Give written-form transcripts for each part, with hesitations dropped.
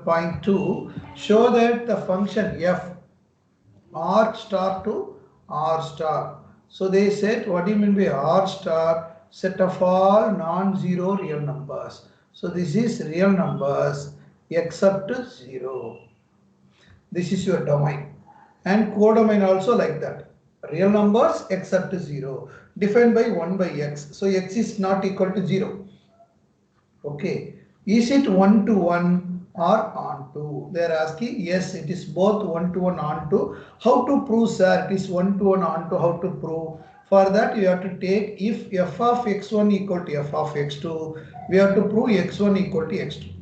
point 2, show that the function f r star to r star. So they said, what do you mean by r star? Set of all non-zero real numbers. So this is real numbers except 0. This is your domain. And codomain also like that. Real numbers except 0. Defined by 1 by x. So x is not equal to 0. Okay. Is it 1 to 1 or on to? They are asking, yes, it is both 1 to 1 on to. How to prove, sir? It is 1 to 1 on to. How to prove? For that, you have to take if f of x1 equal to f of x2, we have to prove x1 equal to x2.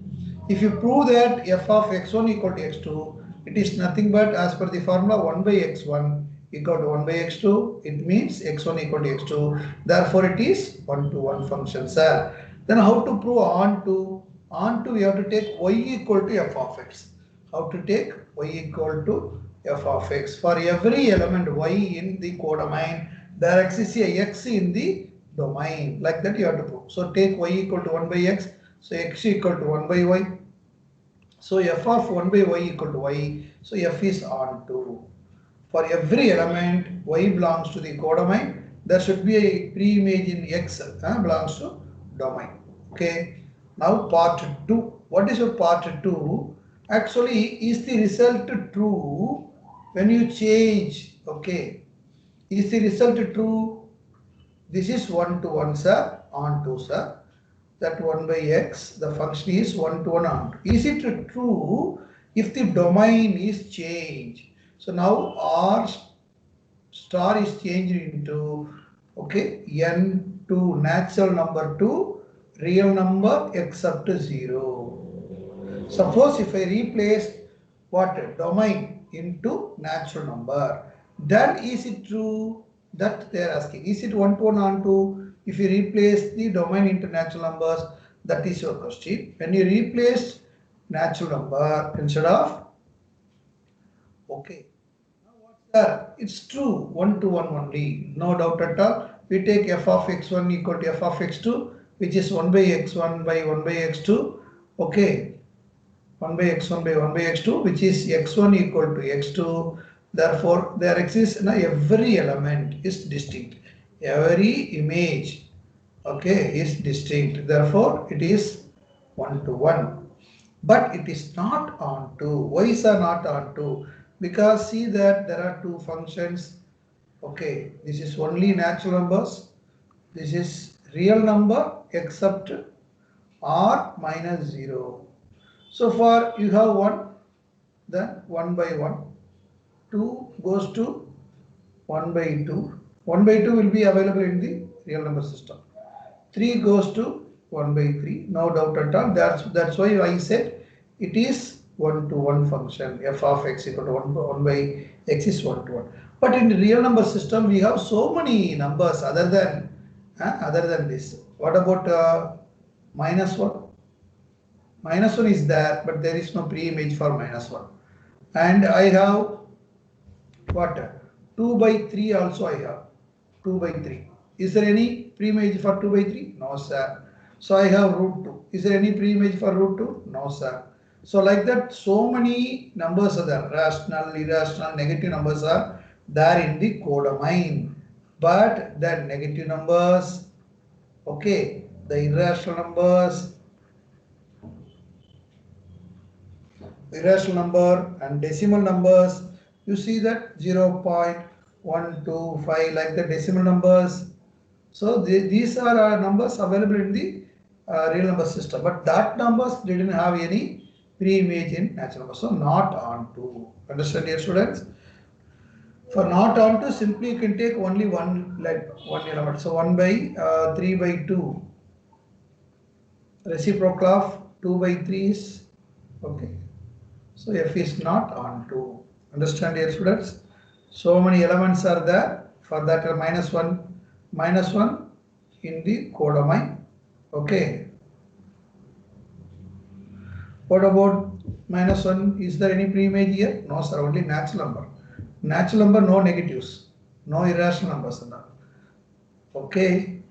If you prove that f of x1 equal to x2, it is nothing but as per the formula 1 by x1 equal to 1 by x2. It means x1 equal to x2. Therefore, it is 1 to 1 function, sir. Then how to prove on to? On to, we have to take y equal to f of x. How to take y equal to f of x? For every element y in the codomain, there exists a x in the domain. Like that you have to prove. So take y equal to 1 by x. So x equal to 1 by y. So f of 1 by y equal to y. So f is on to. For every element y belongs to the codomain, there should be a pre-image in x belongs to domain. Okay. Now part 2. What is your part 2? Actually, is the result true when you change? Okay. Is the result true? This is 1 to 1, sir. On to, sir. That 1 by x, the function is 1 to 1 on to. Is it true if the domain is changed? So now r star is changed into, okay, n to natural number to real number except 0. Suppose if I replace what? Domain into natural number, then is it true? That they are asking. Is it 1 to 1 on to? If you replace the domain into natural numbers, that is your question. When you replace natural number instead of, okay. Now what's that? It's true, 1 to 1 only. No doubt at all. We take f of x1 equal to f of x2, which is 1 by x1 by 1 by x2. Okay. 1 by x1 by 1 by x2, which is x1 equal to x2. Therefore, there exists every element is distinct. Every image, okay, is distinct. Therefore, it is 1 to 1. But it is not on to. Why is it not on to? Because see that there are two functions. Okay, this is only natural numbers. This is real number except r minus 0. So far you have 1, then 1 by 1. 2 goes to 1 by 2. 1 by 2 will be available in the real number system. 3 goes to 1 by 3. No doubt at all. That's why I said it is 1 to 1 function. F of x equal to 1 by x is 1 to 1. But in the real number system, we have so many numbers other than this. What about minus 1? Minus 1 is there, but there is no pre-image for minus 1. And I have what? 2 by 3 also I have. 2 by 3. Is there any pre-image for 2 by 3? No, sir. So I have root 2. Is there any pre-image for root 2? No, sir. So like that, so many numbers are there. Rational, irrational, negative numbers are there in the codomain. But the negative numbers, okay, the irrational numbers, irrational number and decimal numbers, you see that 0.125 like the decimal numbers. So these are numbers available in the real number system, but that numbers didn't have any pre-image in natural numbers. So not on to. Understand, dear students? For not on to, simply you can take only one element. So 1 by 3 by 2. Reciprocal of 2 by 3 is okay. So f is not on to. Understand, dear students? So many elements are there. For that minus 1 in the codomain. Okay. What about minus 1? Is there any pre-image here? No, sir. Only natural number. Natural number, no negatives. No irrational numbers. Okay.